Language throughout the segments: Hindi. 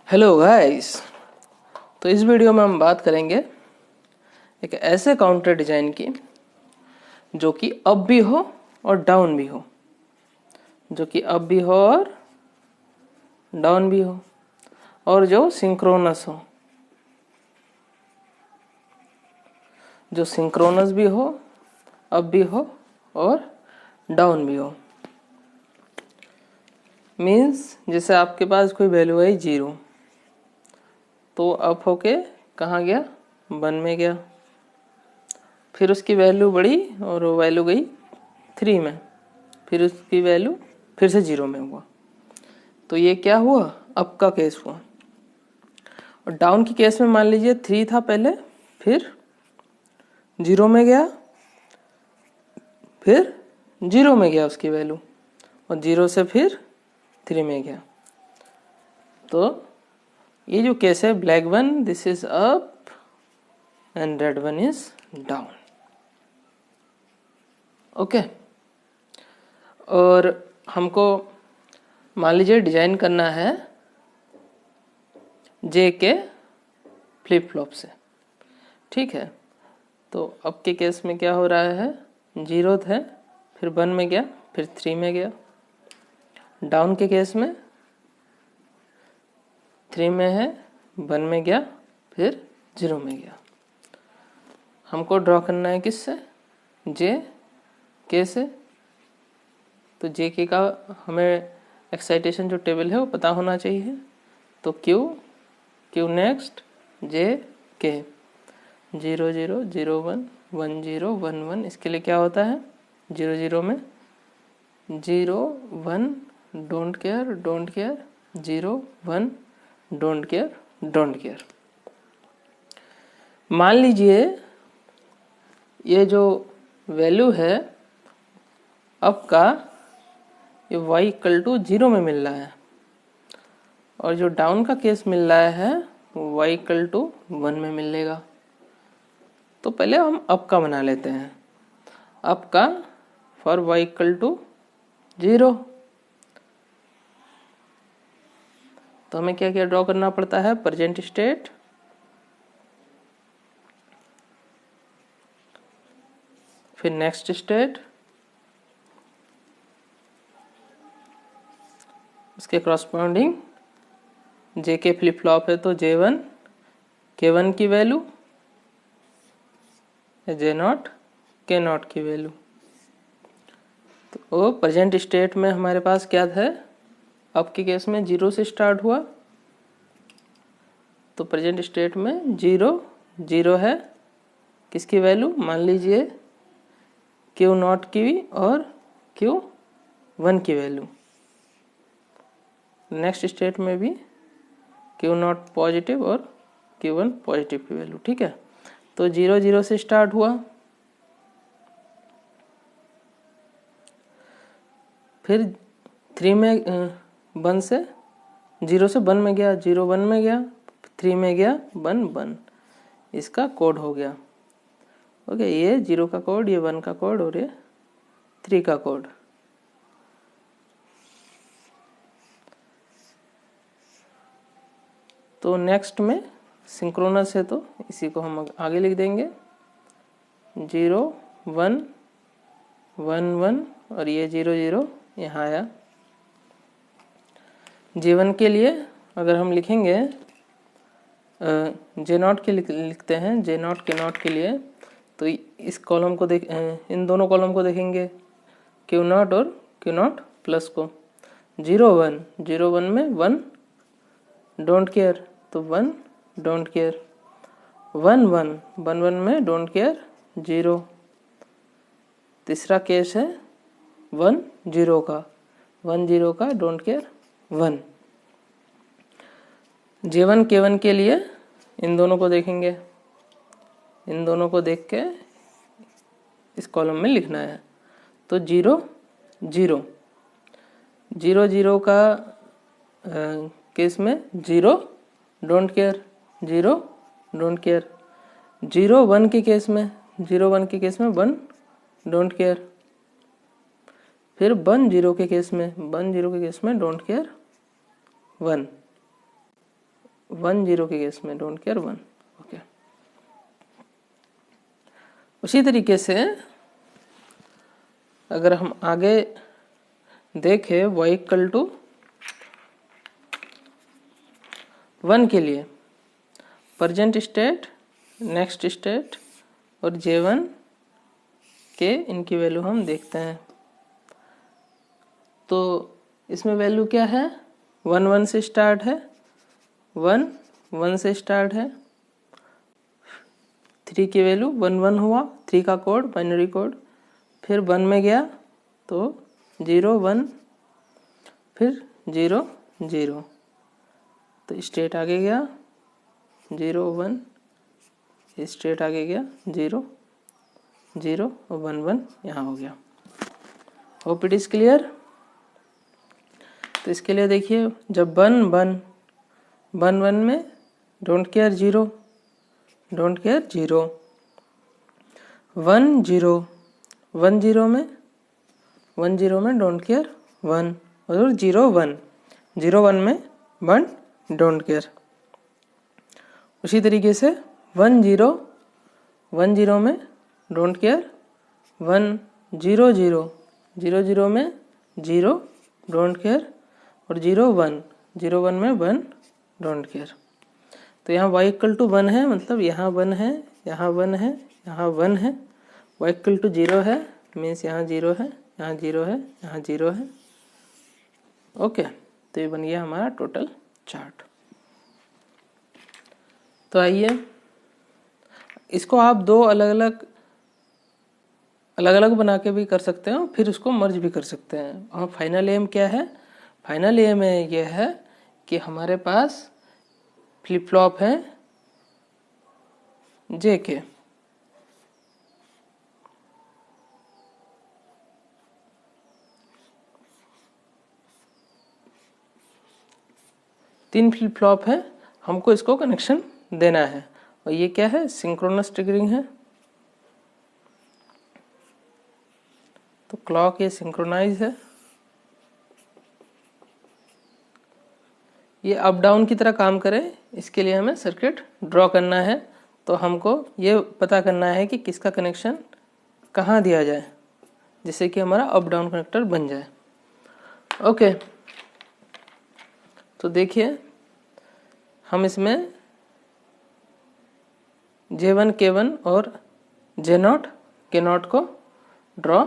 Hello guys. तो इस वीडियो में हम बात करेंगे एक ऐसे काउंटर डिजाइन की जो कि अप भी हो और डाउन भी हो, जो कि अप भी हो और डाउन भी हो, और जो सिंक्रोनस हो, जो सिंक्रोनस भी हो, अप भी हो और डाउन भी हो। मीन्स जैसे आपके पास कोई वैल्यू है 0, तो अप होके कहाँ गया, 1 में गया। फिर उसकी वैल्यू बढ़ी और वो वैल्यू गई 3 में, फिर उसकी वैल्यू फिर से 0 में हुआ। तो ये क्या हुआ, अप का केस हुआ। और डाउन की केस में मान लीजिए 3 था पहले, फिर 0 में गया, फिर 0 में गया उसकी वैल्यू, और 0 से फिर 3 में गया। तो ये जो केस है, black one this is up and red one is down. Okay. और हमको मान लीजिए डिजाइन करना है जे के फ्लिप फ्लॉप से, ठीक है। तो अप के केस में क्या हो रहा है, 0 है, फिर 1 में गया, फिर 3 में गया। डाउन के केस में 3 में है, 1 में गया, फिर 0 में गया। हमको ड्रॉ करना है किससे, जे के से। तो जे के का हमें एक्साइटेशन जो टेबल है वो पता होना चाहिए। तो क्यू नेक्स्ट जे के 0 0 0 1 1 0 1 1। इसके लिए क्या होता है, 0 0 में 0 1 डोंट केयर 0 1 डोंट केयर। मान लीजिए ये जो वैल्यू है अप का, ये y इक्वल टू 0 में मिल रहा है, और जो डाउन का केस मिल रहा है y इक्वल टू 1 में मिलेगा। तो पहले हम अप का बना लेते हैं। अप का फॉर y इक्वल टू 0, तो हमें क्या क्या ड्रॉ करना पड़ता है, प्रेजेंट स्टेट, फिर नेक्स्ट स्टेट, उसके करस्पॉन्डिंग जे के फ्लिप फ्लॉप है तो J1 K1 की वैल्यू, J0 K0 की वैल्यू। तो प्रेजेंट स्टेट में हमारे पास क्या है, अप के केस में 0 से स्टार्ट हुआ, तो प्रेजेंट स्टेट में 0 0 है, किसकी वैल्यू, मान लीजिए Q0 की और Q1 की वैल्यू। नेक्स्ट स्टेट में भी Q0 पॉजिटिव और Q1 पॉजिटिव की वैल्यू, ठीक है। तो 0 0 से स्टार्ट हुआ, फिर 3 में 1 से 0 से 1 में गया, 0 1 में गया, 3 में गया, 1 1। इसका कोड हो गया। ओके, ये 0 का कोड, ये 1 का कोड और ये 3 का कोड। तो नेक्स्ट में सिंक्रोनस है तो इसी को हम आगे लिख देंगे, 0 1 1 1 और ये 0 0 यहाँ आया। J1 के लिए अगर हम लिखेंगे J0 के लिखते हैं, J0 K0 के लिए, तो इस कॉलम को इन दोनों कॉलम को देखेंगे, Q0 और Q0 प्लस को। 0 1 में 1 डोंट केयर, तो 1 डोंट केयर। 1 1 में डोंट केयर 0। तीसरा केस है 1 0 का, 1 0 का डोंट केयर 1। J1 K1 के लिए इन दोनों को देखेंगे, इन दोनों को देख के इस कॉलम में लिखना है। तो 0 0 0 0 का केस में 0 डोंट केयर 0 डोंट केयर। 0 1 के केस में 1 डोंट केयर। फिर 1 0 के केस में डोंट केयर 1। 1 0 के केस में डोंट केयर 1। ओके, उसी तरीके से अगर हम आगे देखें y इक्वल टू 1 के लिए प्रेजेंट स्टेट, नेक्स्ट स्टेट और J1 के इनकी वैल्यू हम देखते हैं। तो इसमें वैल्यू क्या है, 1 1 से स्टार्ट है, 1 1 से स्टार्ट है, 3 की वैल्यू 1 1 हुआ, 3 का कोड बाइनरी कोड, फिर 1 में गया तो 0 1, फिर 0 0, तो स्टेट आगे गया 0 1, स्टेट आगे गया 0 0 और 1 1 यहाँ हो गया। Hope it is clear. तो इसके लिए देखिए, जब 1 1 1 1 में डोंट केयर 0, डोंट केयर 0, 1 0 1 0 में 1 0 में डोंट केयर 1, और 0 1 0 1 में 1 डोंट केयर। उसी तरीके से 1 0 1 0 में डोंट केयर 1, 0 0 0 0 में 0 डोंट केयर, और 0 1 0 1 में 1 डोंट केयर। तो यहाँ y इक्वल टू 1 है, मतलब यहाँ 1 है, यहाँ 1 है, यहाँ 1 है, y इक्वल टू 0 है, मीन्स यहाँ 0 है, यहाँ 0 है, यहाँ 0 है। ओके, तो ये बन गया हमारा टोटल चार्ट। तो आइए, इसको आप दो अलग अलग बना के भी कर सकते हैं, फिर उसको मर्ज भी कर सकते हैं। और फाइनल एम क्या है, फाइनल एम में यह है कि हमारे पास फ्लिप फ्लॉप है जे के, तीन फ्लिप फ्लॉप है, हमको इसको कनेक्शन देना है। और ये क्या है, सिंक्रोनस ट्रिगरिंग है। तो क्लॉक ये सिंक्रोनाइज है, ये अप डाउन की तरह काम करे, इसके लिए हमें सर्किट ड्रॉ करना है। तो हमको ये पता करना है कि किसका कनेक्शन कहाँ दिया जाए, जिससे कि हमारा अप डाउन कनेक्टर बन जाए। ओके, तो देखिए, हम इसमें J1 K1 और J0 K0 को ड्रॉ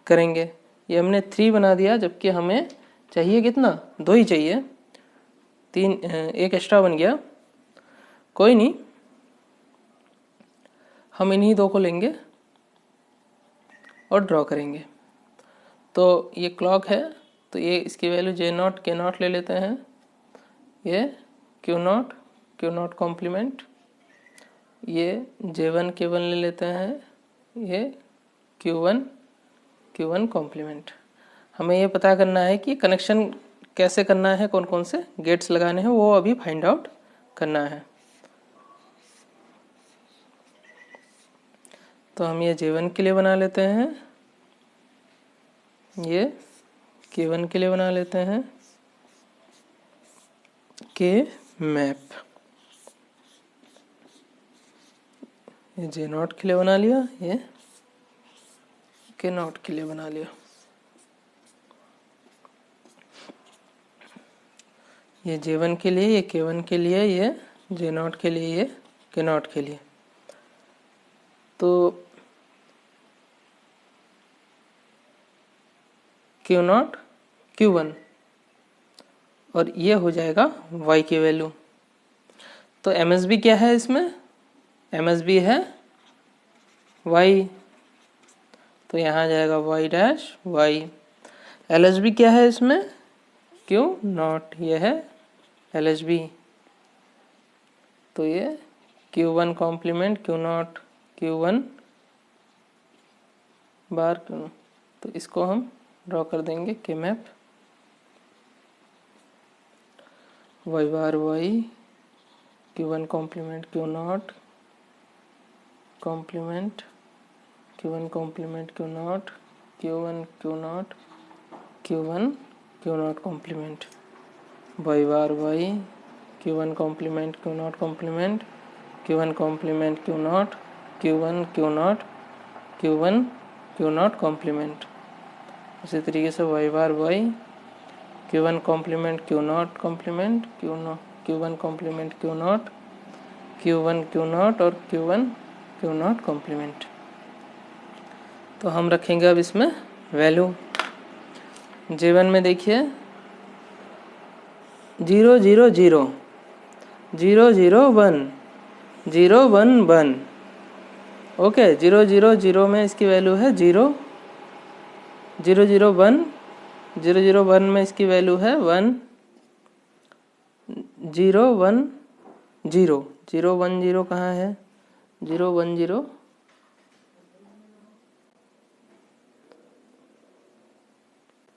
करेंगे। ये हमने 3 बना दिया, जबकि हमें चाहिए कितना, 2 ही चाहिए, 3 एक एक्स्ट्रा बन गया। कोई नहीं, हम इन्हीं 2 को लेंगे और ड्रॉ करेंगे। तो ये क्लॉक है, तो ये इसकी वैल्यू J0 K0 ले लेते हैं, ये Q0 कॉम्प्लीमेंट, ये J1 K1 ले लेते हैं, ये Q1 कॉम्प्लीमेंट। हमें ये पता करना है कि कनेक्शन कैसे करना है, कौन कौन से गेट्स लगाने हैं, वो अभी फाइंड आउट करना है। तो हम ये J1 के लिए बना लेते हैं, ये K1 के लिए बना लेते हैं, के मैप, ये J0 के लिए बना लिया, ये K0 के लिए बना लिया, ये J1 के लिए, ये K1 के लिए, ये J0 के लिए, ये K0 के लिए। तो Q0 Q1, और ये हो जाएगा y की वैल्यू। तो MSB क्या है इसमें, MSB है y, तो यहाँ जाएगा y डैश y। LSB क्या है इसमें, Q0, ये है LSB, तो ये Q1 कॉम्प्लीमेंट Q0 Q1 बार Q0। तो इसको हम ड्रॉ कर देंगे के map, y bar y, Q1 complement Q0 complement Q1 complement Q0 Q1 Q0 Q1 Q0 complement, y bar y Q1 complement Q not complement Q1 complement Q not Q1 Q not Q1 Q not complement. उसी तरीके से y bar y Q1 complement Q not complement Q1 complement Q not Q1 Q not और Q1 Q नॉट कॉम्प्लीमेंट। तो हम रखेंगे अब इसमें वैल्यू। J1 में देखिए 0 0 0 0 0 1 0 1 1। ओके, 0 0 0 में इसकी वैल्यू है 0 0 0 1 0 0 1 में इसकी वैल्यू है 1 0 1 0 0 1 0 कहाँ है 0 1 0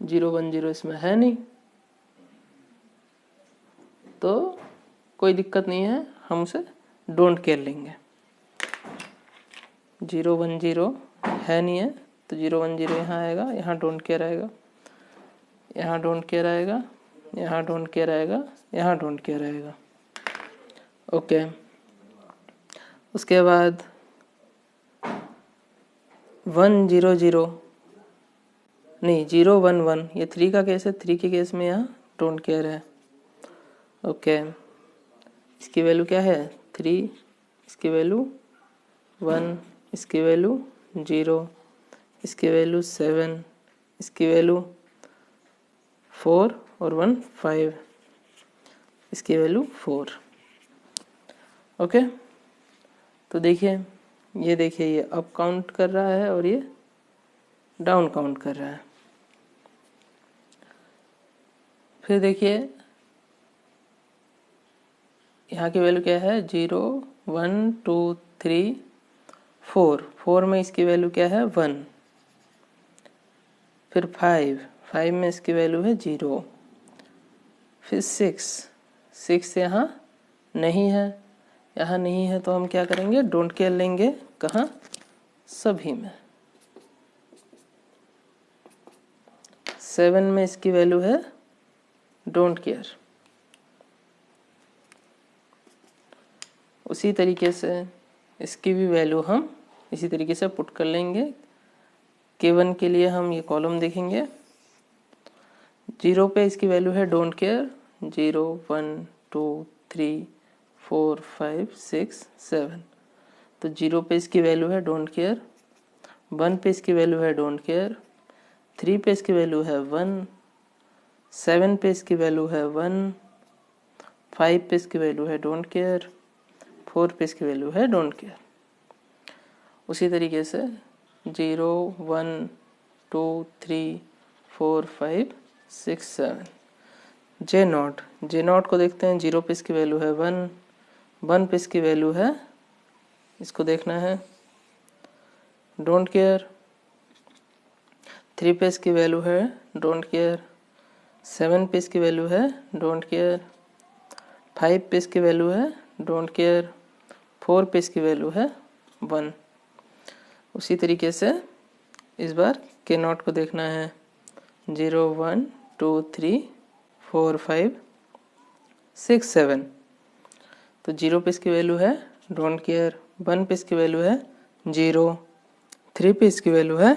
0 1 0 इसमें है नहीं, तो कोई दिक्कत नहीं है, हम उसे डोंट केयर लेंगे। 0 1 0 है नहीं है तो 0 1 0 यहाँ आएगा, यहाँ डोंट केयर आएगा, यहाँ डोंट केयर आएगा, यहाँ डोंट केयर आएगा, यहाँ डोंट केयर आएगा। ओके, उसके बाद 1 0 0 नहीं 0 1 1, ये 3 का केस है, 3 के केस में यहाँ डोंट केयर है। ओके, इसकी वैल्यू क्या है 3, इसकी वैल्यू 1, इसकी वैल्यू 0, इसकी वैल्यू 7, इसकी वैल्यू 4 और 1 5, इसकी वैल्यू 4। ओके, तो देखिए ये देखिए ये अप काउंट कर रहा है और ये डाउन काउंट कर रहा है। फिर देखिए यहाँ की वैल्यू क्या है 0 1 2 3 4, 4 में इसकी वैल्यू क्या है 1, फिर 5 में इसकी वैल्यू है 0, फिर 6 यहाँ नहीं है, यहाँ नहीं है तो हम क्या करेंगे डोंट केयर लेंगे, कहाँ सभी में। 7 में इसकी वैल्यू है डोंट केयर। उसी तरीके से इसकी भी वैल्यू हम इसी तरीके से पुट कर लेंगे। K1 के लिए हम ये कॉलम देखेंगे, 0 पे इसकी वैल्यू है डोंट केयर 0 1 2 3 4 5 6 7, तो 0 पे इसकी वैल्यू है डोंट केयर, 1 पे इसकी वैल्यू है डोंट केयर, 3 पे इसकी वैल्यू है 1, 7 पे इसकी वैल्यू है 1, 5 पे इसकी वैल्यू है डोंट केयर, 4 पे इसकी वैल्यू है डोंट केयर। उसी तरीके से 0 1 2 3 4 5 6 7। जे नॉट को देखते हैं, 0 पे इसकी वैल्यू है 1, 1 पे इसकी वैल्यू है, इसको देखना है डोंट केयर, 3 पे इसकी वैल्यू है डोंट केयर, 7 पे इसकी वैल्यू है डोंट केयर, 5 पे इसकी वैल्यू है डोंट केयर, 4 पे इसकी वैल्यू है 1। उसी तरीके से इस बार के नॉट को देखना है 0 1 2 3 4 5 6 7, तो 0 पे इसकी वैल्यू है डोंट केयर, 1 पे इसकी वैल्यू है 0, 3 पे इसकी वैल्यू है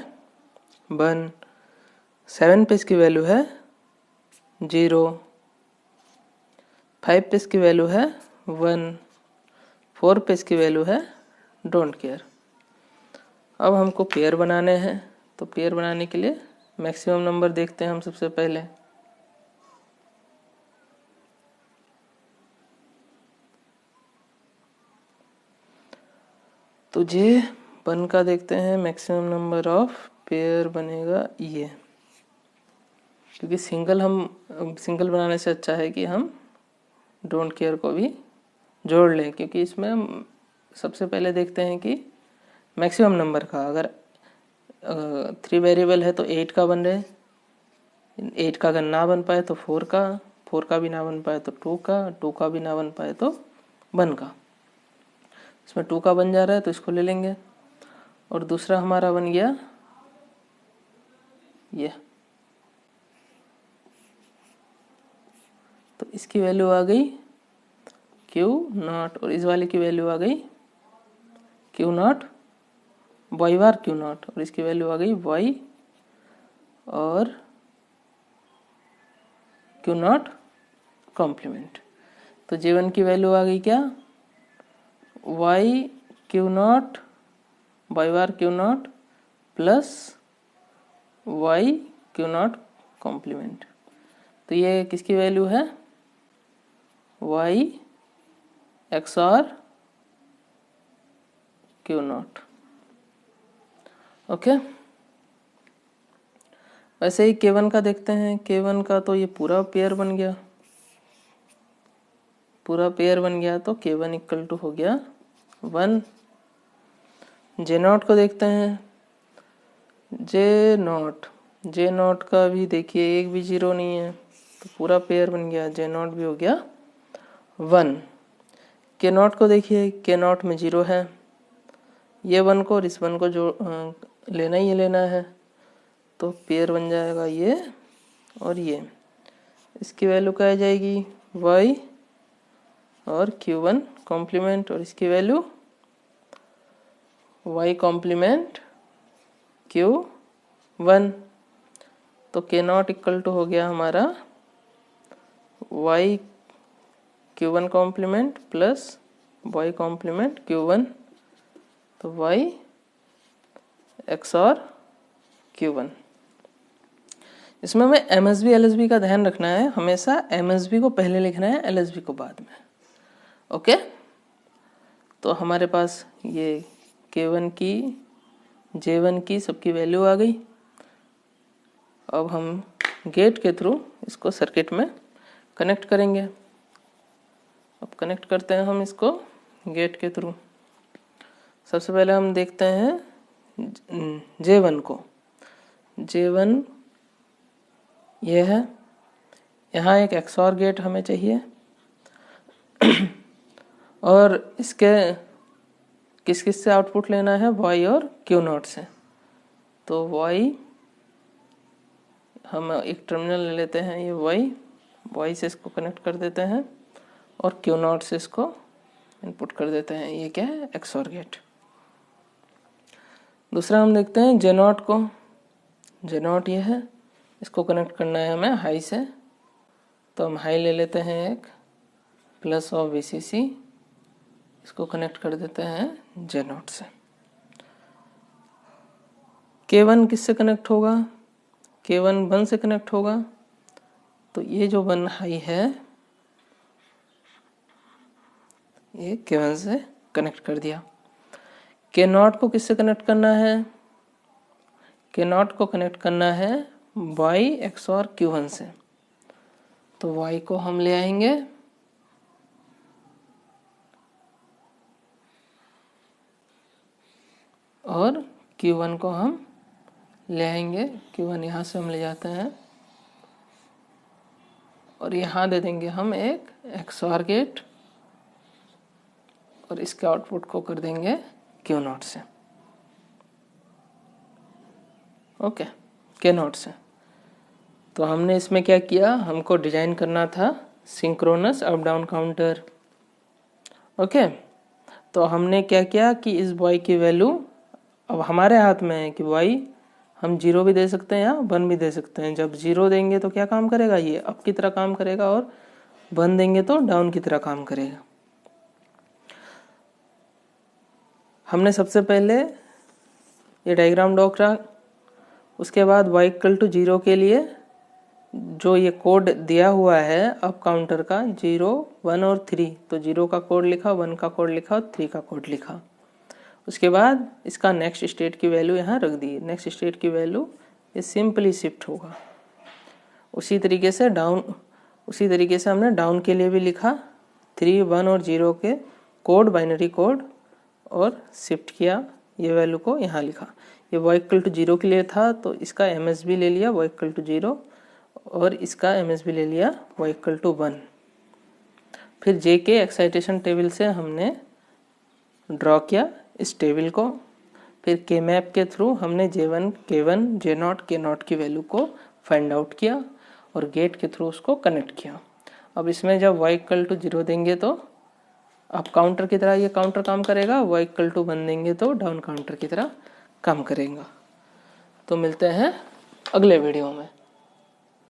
1, 7 पे इसकी वैल्यू है 0, 5 पे इसकी वैल्यू है 1, 4 पे इसकी वैल्यू है डोंट केयर। अब हमको पेयर बनाने हैं, तो पेयर बनाने के लिए मैक्सिमम नंबर देखते हैं हम सबसे पहले। तो J1 का देखते हैं, मैक्सिमम नंबर ऑफ पेयर बनेगा ये, क्योंकि सिंगल बनाने से अच्छा है कि हम डोंट केयर को भी जोड़ लें, क्योंकि इसमें हम सबसे पहले देखते हैं कि मैक्सिमम नंबर का, अगर 3 वेरिएबल है तो 8 का बन रहे, 8 का अगर ना बन पाए तो 4 का भी ना बन पाए तो 2 का भी ना बन पाए तो 1 का। इसमें 2 का बन जा रहा है तो इसको ले लेंगे, और दूसरा हमारा बन गया ये, तो इसकी वैल्यू आ गई क्यू नॉट, और इस वाले की वैल्यू आ गई Q not Y bar Q not, और इसकी वैल्यू आ गई वाई और क्यू नॉट कॉम्प्लीमेंट। तो J1 की वैल्यू आ गई क्या, Y Q not Y bar Q not plus Y Q not complement. तो ये किसकी वैल्यू है, Y XOR Q not. Okay, वैसे ही K1 का देखते हैं। K1 का तो ये पूरा पेयर बन गया, पूरा पेयर बन गया, तो K1 इक्वल टू हो गया 1। J नॉट को देखते हैं। J नॉट का भी देखिए एक भी जीरो नहीं है, तो पूरा पेयर बन गया, J नॉट भी हो गया 1। K नॉट को देखिए, K नॉट में जीरो है, ये 1 को और इस 1 को जो लेना ही लेना है, तो पेयर बन जाएगा ये और ये। इसकी वैल्यू क्या आ जाएगी, y और Q1 कॉम्प्लीमेंट, और इसकी वैल्यू y कॉम्प्लीमेंट Q1। तो K नॉट इक्वल टू हो गया हमारा y Q1 complement plus y complement Q1, तो y x और Q1। इसमें हमें MSB LSB का ध्यान रखना है, हमेशा MSB को पहले लिखना है, LSB को बाद में। ओके, तो हमारे पास ये K1 की J1 की सबकी वैल्यू आ गई। अब हम गेट के थ्रू इसको सर्किट में कनेक्ट करेंगे। अब कनेक्ट करते हैं हम इसको गेट के थ्रू। सबसे पहले हम देखते हैं J1 को। J1 ये है, यहाँ एक XOR गेट हमें चाहिए और इसके किस किस से आउटपुट लेना है, Y और Q नॉट से। तो Y हम एक टर्मिनल ले लेते हैं, ये Y से इसको कनेक्ट कर देते हैं और Q नॉट से इसको इनपुट कर देते हैं। ये क्या है, XOR गेट। दूसरा हम देखते हैं J नॉट को। J नॉट ये है, इसको कनेक्ट करना है हमें हाई से, तो हम हाई ले लेते हैं एक प्लस ऑफ VCC, इसको कनेक्ट कर देते हैं J नॉट से। K1 किससे कनेक्ट होगा, K1 1 से कनेक्ट होगा, तो ये जो 1 हाई है ये K1 से कनेक्ट कर दिया। K नॉट को किससे कनेक्ट करना है, K नॉट को कनेक्ट करना है Y XOR Q1 से, तो Y को हम ले आएंगे और Q1 को हम ले आएंगे। Q1 यहाँ से हम ले जाते हैं और यहाँ दे देंगे हम एक XOR गेट और इसके आउटपुट को कर देंगे Q नॉट से। ओके, K नॉट से। तो हमने इसमें क्या किया, हमको डिजाइन करना था synchronous up down counter. Okay, तो हमने क्या किया कि इस Y की वैल्यू अब हमारे हाथ में है कि Y हम 0 भी दे सकते हैं या 1 भी दे सकते हैं। जब 0 देंगे तो क्या काम करेगा, ये अप की तरह काम करेगा, और 1 देंगे तो डाउन की तरह काम करेगा। हमने सबसे पहले ये डायग्राम ड्रॉ करा, उसके बाद y इक्वल टू 0 के लिए जो ये कोड दिया हुआ है अप काउंटर का 0, 1 और 3, तो 0 का कोड लिखा, 1 का कोड लिखा और 3 का कोड लिखा। उसके बाद इसका नेक्स्ट स्टेट की वैल्यू यहाँ रख दी। नेक्स्ट स्टेट की वैल्यू ये सिंपली शिफ्ट होगा। उसी तरीके से हमने डाउन के लिए भी लिखा, 3, 1 और 0 के कोड, बाइनरी कोड, और शिफ्ट किया ये वैल्यू को यहाँ लिखा। ये y इक्वल टू 0 के लिए था, तो इसका MSB ले लिया y इक्वल टू 0 और इसका MSB ले लिया y इक्वल टू 1। फिर J के एक्साइटेशन टेबल से हमने ड्रॉ किया इस टेबल को। फिर K मैप के थ्रू हमने J1, K1, J not, K not की वैल्यू को फाइंड आउट किया और गेट के थ्रू उसको कनेक्ट किया। अब इसमें जब y इक्वल टू 0 देंगे तो अब काउंटर की तरह ये काउंटर काम करेगा, y इक्वल टू 1 देंगे तो डाउन काउंटर की तरह काम करेगा। तो मिलते हैं अगले वीडियो में।